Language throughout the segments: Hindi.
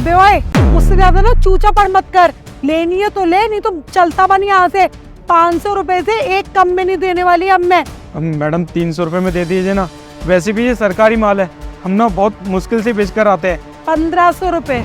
अबे ओए, उससे ज्यादा ना चूचा पड़ मत कर। लेनी है तो ले, नहीं तो चलता बन यहाँ से। 500 रुपए से एक कम में नहीं देने वाली अब मैं। मैडम 300 रुपए में दे दीजिए ना, वैसे भी ये सरकारी माल है, हम ना बहुत मुश्किल से बेच कर आते हैं। 1500 रुपए,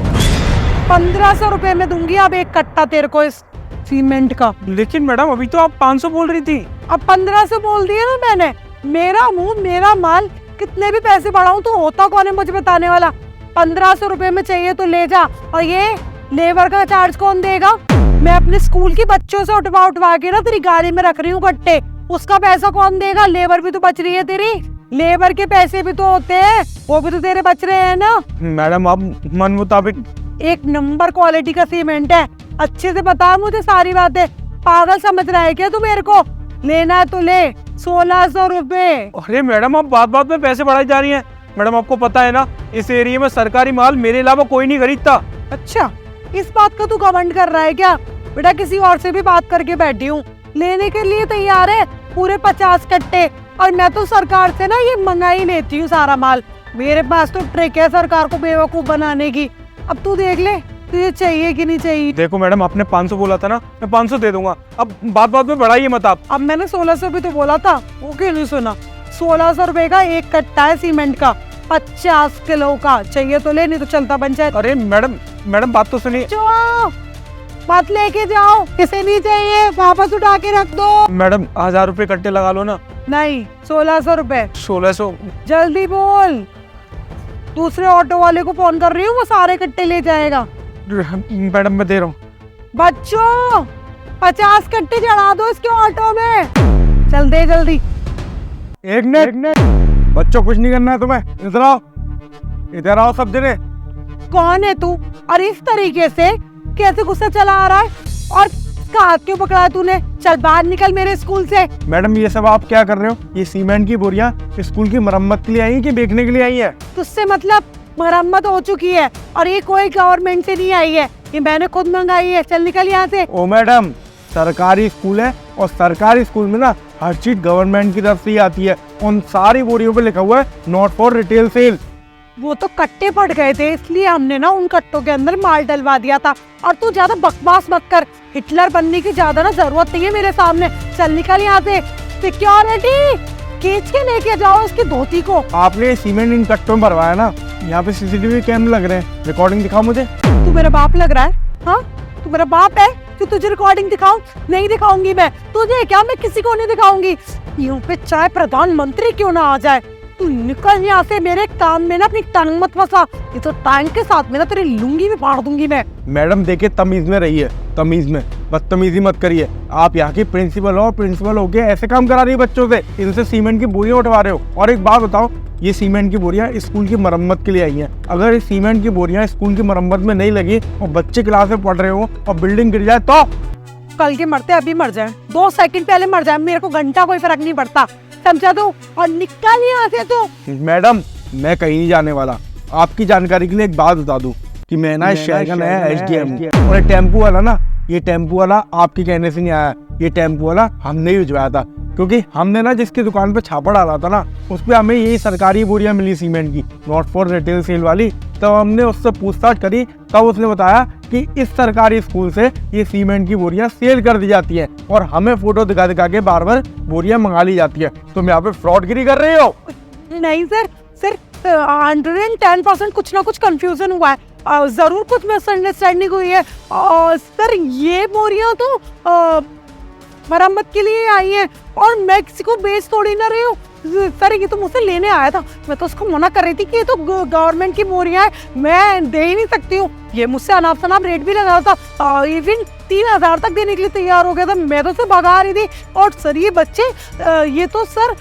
1500 रुपए में दूंगी अब एक कट्टा तेरे को इस सीमेंट का। लेकिन मैडम अभी तो आप 500 बोल रही थी। अब 1500 बोल दिया ना मैंने। मेरा मुंह मेरा माल, कितने भी पैसे बढ़ाऊं तो होता कौन है मुझे बताने वाला। 1500 रुपए में चाहिए तो ले जा। और ये लेबर का चार्ज कौन देगा? मैं अपने स्कूल की बच्चों से उठवा के ना तेरी गाड़ी में रख रही हूँ गट्टे, उसका पैसा कौन देगा? लेबर भी तो बच रही है तेरी, लेबर के पैसे भी तो होते हैं, वो भी तो तेरे बच रहे हैं ना। मैडम आप मन मुताबिक। एक नंबर क्वालिटी का सीमेंट है, अच्छे से बता मुझे सारी बातें। पागल समझ रहा है क्या तू मेरे को? लेना है तो ले, 1600 रुपए। अरे मैडम आप बात बात में पैसे बढ़ाई जा रही हैं। मैडम आपको पता है ना, इस एरिया में सरकारी माल मेरे अलावा कोई नहीं खरीदता। अच्छा, इस बात का तू घमंड कर रहा है क्या? बेटा किसी और से भी बात करके बैठी हूँ, लेने के लिए तैयार है पूरे 50 कट्टे। और मैं तो सरकार से ना ये मंगा ही लेती हूँ सारा माल। मेरे पास तो ट्रिक है सरकार को बेवकूफ बनाने की। अब तू देख ले तुझे चाहिए कि नहीं चाहिए। देखो मैडम आपने 500 बोला था ना, मैं 500 दे दूंगा, अब बात बात में बढ़ाइए मत आप। अब मैंने 1600 भी तो बोला था, वो क्यों नहीं सुना? 1600 रुपए का एक कट्टा है सीमेंट का, 50 किलो का। चाहिए तो ले, नहीं तो चलता बन जाए। अरे मैडम बात तो सुनिए। जाओ, मत लेके जाओ, किसे नहीं चाहिए वापस उठा के रख दो। मैडम 1000 रुपए कट्टे लगा लो ना। नहीं, 1600 रुपए। 1600। जल्दी बोल, दूसरे ऑटो वाले को फोन कर रही हूँ, वो सारे कट्टे ले जाएगा। मैडम मैं दे रहा हूँ। बच्चों 50 कट्टे चढ़ा दो इसके ऑटो में, चल दे जल्दी। एक मिनट, बच्चों कुछ नहीं करना है तुम्हें, इधर आओ सब जने। कौन है तू? और इस तरीके से कैसे गुस्सा चला आ रहा है? और इसका हाथ क्यों पकड़ा तूने? चल बाहर निकल मेरे स्कूल से। मैडम ये सब आप क्या कर रहे हो? ये सीमेंट की बोरियां स्कूल की मरम्मत के लिए आई है कि बेचने के लिए आई है? तुझसे मतलब मरम्मत हो चुकी है, और ये कोई गवर्नमेंट से नहीं आई है, ये मैंने खुद मंगाई है। चल निकल यहाँ से। ओ मैडम, सरकारी स्कूल है और सरकारी स्कूल में ना हर चीज गवर्नमेंट की तरफ से ही आती है। उन सारी बोरियों पे लिखा हुआ है नॉट फॉर रिटेल सेल। वो तो कट्टे पड़ गए थे, इसलिए हमने ना उन कट्टों के अंदर माल डलवा दिया था। और तू ज्यादा बकवास मत कर, हिटलर बनने की ज्यादा ना जरूरत नहीं है मेरे सामने। चल निकल यहाँ से। सिक्योरिटी, खींच के लेके जाओ उसकी धोती को। आपने सीमेंट इन कट्टों में भरवाया ना, यहाँ पे सीसीटीवी कैमरे लग रहे हैं, रिकॉर्डिंग दिखाओ मुझे। तू मेरा बाप लग रहा है? हाँ, तू मेरा बाप है कि तुझे रिकॉर्डिंग दिखाऊं? नहीं दिखाऊंगी मैं तुझे, क्या मैं किसी को नहीं दिखाऊंगी। यूं पे चाहे प्रधानमंत्री क्यों ना आ जाए। तू निकल यहाँ से, मेरे काम में ना अपनी टांग मत फंसा, ये तो टांग के साथ में ना तेरी लुंगी भी फाड़ दूंगी मैं। मैडम देखिए तमीज में रहिए, तमीज में, बदतमीजी मत करिए। आप यहाँ की प्रिंसिपल हो, प्रिंसिपल होके ऐसे काम करा रही है बच्चों से, इनसे सीमेंट की बोरियां उठवा रहे हो। और एक बात बताओ, ये सीमेंट की बोरियां स्कूल की मरम्मत के लिए आई हैं। अगर इस सीमेंट की बोरियां स्कूल की मरम्मत में नहीं लगी और बच्चे क्लास में पढ़ रहे हो और बिल्डिंग गिर जाए तो? कल के मरते अभी मर जाए, 2 सेकंड पहले मर जाए, मेरे को घंटा कोई फर्क नहीं पड़ता, समझा तू? और निकल यहाँ से तू। मैडम मैं कहीं नहीं जाने वाला। आपकी जानकारी के लिए एक बात बता दूं कि मैं ना इस शहर का नया SDM, और ये टेम्पू वाला ना, ये टेम्पू वाला आपके कहने से नहीं आया, ये टेम्पू वाला हमने ही भिजवाया था। क्योंकि हमने ना जिसकी दुकान पे छापा डाला था ना, उस पे हमें यही सरकारी बोरियां मिली सीमेंट की, नॉट फॉर रिटेल सेल वाली। तब हमने उससे पूछताछ करी, तब उसने बताया कि इस सरकारी स्कूल से ये सीमेंट की बोरियां सेल कर दी जाती हैं और हमें फोटो दिखा दिखा के बार बार बोरियां मंगा ली जाती है। तुम यहाँ पे फ्रॉडगिरी कर रहे हो? नहीं सर, सिर्फ 110% कुछ ना कुछ कंफ्यूजन हुआ है, जरूर कुछ मिसअंडरस्टैंडिंग हुई है। सर ये बोरियां तो मरम्मत के लिए आई हैं, और मैं किसी को बेच थोड़ी ना रही हूँ सर। ये तो मुझसे लेने आया था, मैं तो उसको मना कर रही थी कि ये तो गवर्नमेंट की बोरियां है, मैं दे ही नहीं सकती हूँ। ये मुझसे अनाप शनाप रेट भी लगा रहा था, इवन 3000 तक देने के लिए तैयार हो गया था। मैं तो उसे भगा रही थी। और सर ये बच्चे, ये तो सर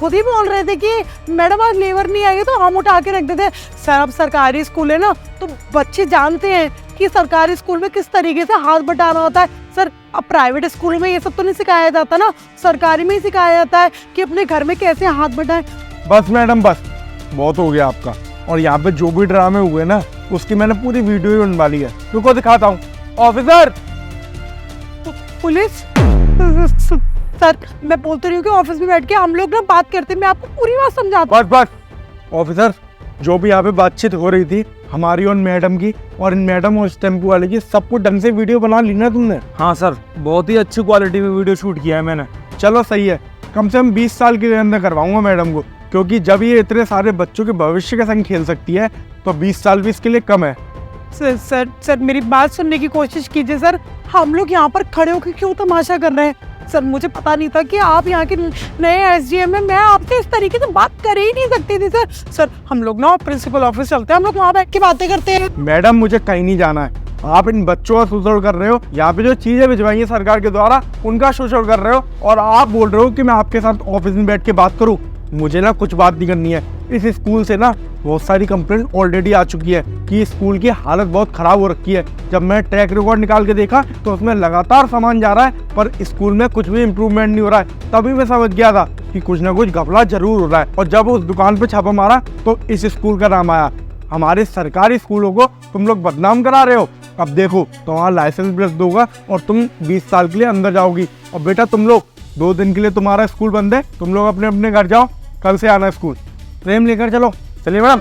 खुद ही बोल रहे थे कि मैडम आज लेबर नहीं आई तो हम उठा के रख देते। सर अब सरकारी स्कूल है ना, तो बच्चे जानते हैं कि सरकारी स्कूल में किस तरीके से हाथ बटाना होता है। सर अब प्राइवेट स्कूल में ये सब तो नहीं सिखाया जाता ना, सरकारी में ही सिखाया जाता है कि अपने घर में कैसे हाथ बटाएं। बस मैडम बस, बहुत हो गया आपका। और यहाँ पे जो भी ड्रामे हुए ना, उसकी मैंने पूरी वीडियो ही बनवा ली है, रुको दिखाता हूँ। ऑफिसर, पुलिस सर, मैं बोलते रही हूँ कि ऑफिस में बैठ के हम लोग ना बात करते हैं, मैं आपको पूरी बात समझाता हूँ। बस ऑफिसर, जो भी यहाँ पे बातचीत हो रही थी हमारी और मैडम की और इन मैडम और इस टेम्पो वाले की, सब कुछ ढंग से वीडियो बना ली ना तुमने? हाँ सर, बहुत ही अच्छी क्वालिटी में वीडियो शूट किया है मैंने। चलो सही है, कम से कम 20 साल के अंदर करवाऊंगा मैडम को, क्योंकि जब ये इतने सारे बच्चों के भविष्य के संग खेल सकती है तो 20 साल भी इसके लिए कम है। सर मेरी बात सुनने की कोशिश कीजिए सर। हम लोग यहाँ पर खड़े होकर क्यों तमाशा कर रहे हैं? सर मुझे पता नहीं था कि आप यहाँ के नए एसडीएम हैं। मैं आपसे इस तरीके से बात कर ही नहीं सकती थी सर। सर हम लोग ना प्रिंसिपल ऑफिस चलते हैं, हम लोग वहाँ बैठ के बातें करते हैं। मैडम मुझे कहीं नहीं जाना है, आप इन बच्चों का शोषण कर रहे हो। यहाँ पे जो चीजें भिजवाई है सरकार के द्वारा उनका शोषण कर रहे हो, और आप बोल रहे हो कि मैं आपके साथ ऑफिस में बैठ के बात करूँ। मुझे ना कुछ बात नहीं करनी है। इस स्कूल से ना बहुत सारी कंप्लेंट ऑलरेडी आ चुकी है कि स्कूल की हालत बहुत खराब हो रखी है। जब मैं ट्रैक रिकॉर्ड निकाल के देखा तो उसमें लगातार सामान जा रहा है, पर स्कूल में कुछ भी इम्प्रूवमेंट नहीं हो रहा है। तभी मैं समझ गया था कि कुछ ना कुछ घपला जरूर हो रहा है। और जब उस दुकान पे छापा मारा तो इस स्कूल का नाम आया। हमारे सरकारी स्कूलों को तुम लोग बदनाम करा रहे हो। अब देखो तुम्हारा लाइसेंस ब्रेक दूंगा और तुम 20 साल के लिए अंदर जाओगी। और बेटा तुम लोग 2 दिन के लिए तुम्हारा स्कूल बंद है, तुम लोग अपने अपने घर जाओ। कल से आना स्कूल। प्रेम लेकर चलो। चलिए मैडम।